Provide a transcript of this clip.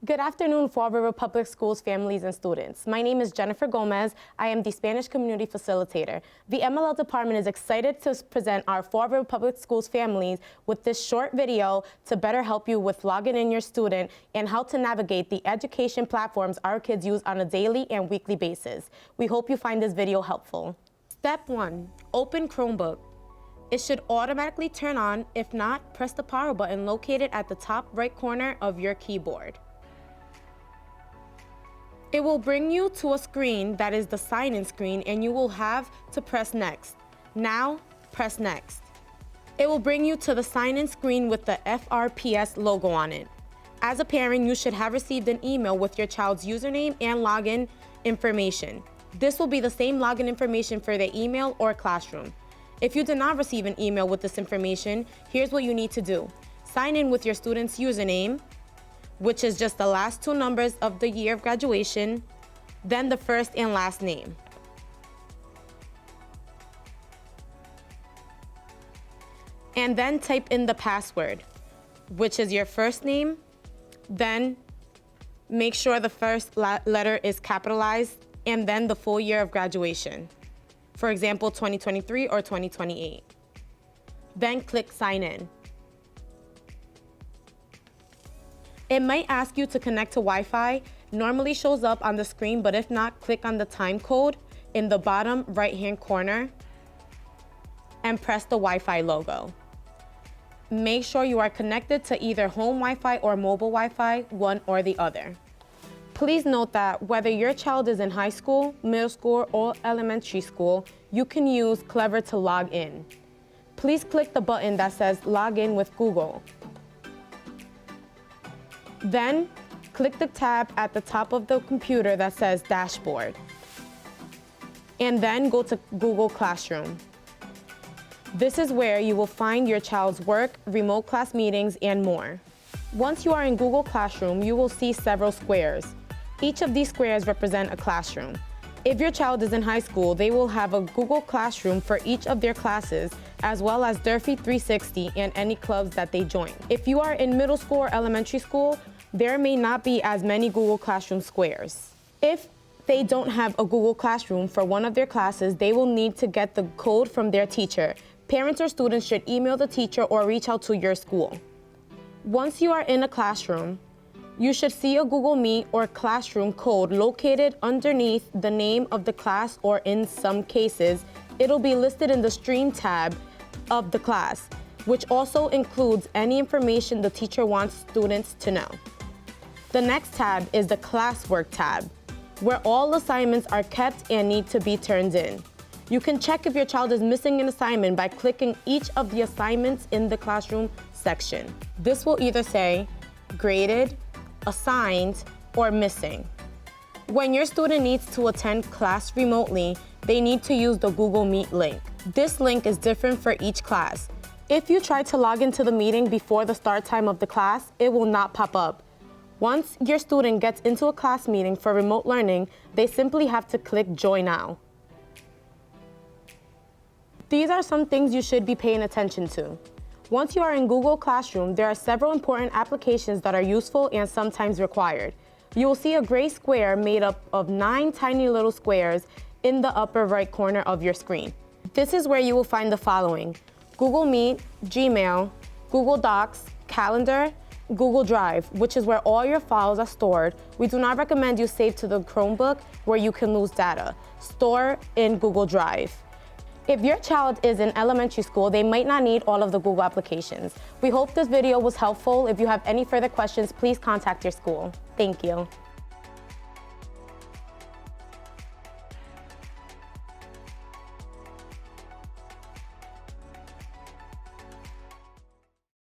Good afternoon, Fall River Public Schools families and students. My name is Jennifer Gomez. I am the Spanish Community Facilitator. The MLL department is excited to present our Fall River Public Schools families with this short video to better help you with logging in your student and how to navigate the education platforms our kids use on a daily and weekly basis. We hope you find this video helpful. Step 1, open Chromebook. It should automatically turn on. If not, press the power button located at the top right corner of your keyboard. It will bring you to a screen that is the sign-in screen, and you will have to press next. Now, press next. It will bring you to the sign-in screen with the FRPS logo on it. As a parent, you should have received an email with your child's username and login information. This will be the same login information for their email or classroom. If you did not receive an email with this information, here's what you need to do. Sign in with your student's username, which is just the last two numbers of the year of graduation, then the first and last name. And then type in the password, which is your first name, then make sure the first letter is capitalized, and then the full year of graduation. For example, 2023 or 2028. Then click sign in. It might ask you to connect to Wi-Fi. Normally shows up on the screen, but if not, click on the time code in the bottom right-hand corner and press the Wi-Fi logo. Make sure you are connected to either home Wi-Fi or mobile Wi-Fi, one or the other. Please note that whether your child is in high school, middle school, or elementary school, you can use Clever to log in. Please click the button that says Log in with Google. Then, click the tab at the top of the computer that says Dashboard. And then go to Google Classroom. This is where you will find your child's work, remote class meetings, and more. Once you are in Google Classroom, you will see several squares. Each of these squares represent a classroom. If your child is in high school, they will have a Google Classroom for each of their classes, as well as Durfee 360 and any clubs that they join. If you are in middle school or elementary school, there may not be as many Google Classroom squares. If they don't have a Google Classroom for one of their classes, they will need to get the code from their teacher. Parents or students should email the teacher or reach out to your school. Once you are in a classroom, you should see a Google Meet or Classroom code located underneath the name of the class, or in some cases, it'll be listed in the Stream tab of the class, which also includes any information the teacher wants students to know. The next tab is the Classwork tab, where all assignments are kept and need to be turned in. You can check if your child is missing an assignment by clicking each of the assignments in the Classroom section. This will either say graded, assigned, or missing. When your student needs to attend class remotely, they need to use the Google Meet link. This link is different for each class. If you try to log into the meeting before the start time of the class, it will not pop up. Once your student gets into a class meeting for remote learning, they simply have to click Join Now. These are some things you should be paying attention to. Once you are in Google Classroom, there are several important applications that are useful and sometimes required. You will see a gray square made up of 9 tiny little squares in the upper right corner of your screen. This is where you will find the following: Google Meet, Gmail, Google Docs, Calendar, Google Drive, which is where all your files are stored. We do not recommend you save to the Chromebook where you can lose data. Store in Google Drive. If your child is in elementary school, they might not need all of the Google applications. We hope this video was helpful. If you have any further questions, please contact your school. Thank you.